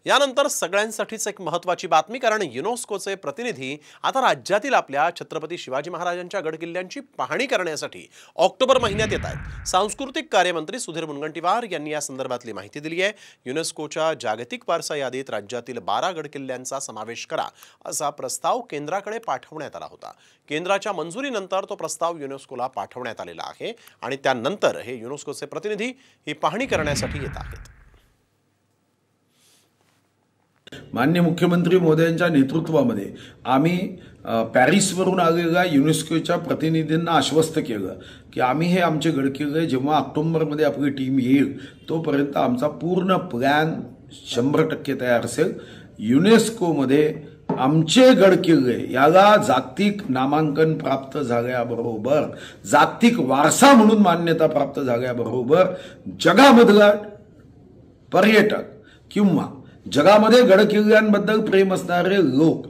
यानंतर सगळ्यांसाठीच एक महत्त्वाची बातमी, कारण युनेस्कोचे प्रतिनिधी आता राज्यातील आपल्या छत्रपती शिवाजी महाराजांच्या गडकिल्ल्यांची पाहणी करण्यासाठी ऑक्टोबर महिन्यात येत आहेत। सांस्कृतिक कार्यमंत्री सुधीर मुनगंटीवार यांनी या संदर्भातली माहिती दिली आहे। युनेस्कोच्या जागतिक वारसा यादीत राज्यातील 12 गडकिल्ल्यांचा समावेश करा असा प्रस्ताव केंद्राकडे पाठवण्यात आला होता। केंद्राच्या मंजुरीनंतर तो प्रस्ताव युनेस्कोला पाठवण्यात आलेला आहे आणि त्यानंतर हे युनेस्कोचे प्रतिनिधी ही पाहणी करण्यासाठी येत आहेत। माननीय मुख्यमंत्री महोदयांच्या नेतृत्वामध्ये आम्ही पॅरिसवरून आलेल्या युनेस्कोच्या प्रतिनिधींना आश्वस्त केलं की आम्ही हे आमचे गडकिल्ले जेव्हा ऑक्टोबरमध्ये आपली टीम येईल तोपर्यंत आमचा पूर्ण प्लॅन 100% तयार असेल। युनेस्कोमध्ये आमचे गडकिल्ले याला जागतिक नामांकन प्राप्त झाल्याबरोबर, जागतिक वारसा म्हणून मान्यता प्राप्त झाल्याबरोबर जगामधला पर्यटक किंवा जगामध्ये गडकिल्ल्यांबद्दल प्रेम असणारे लोक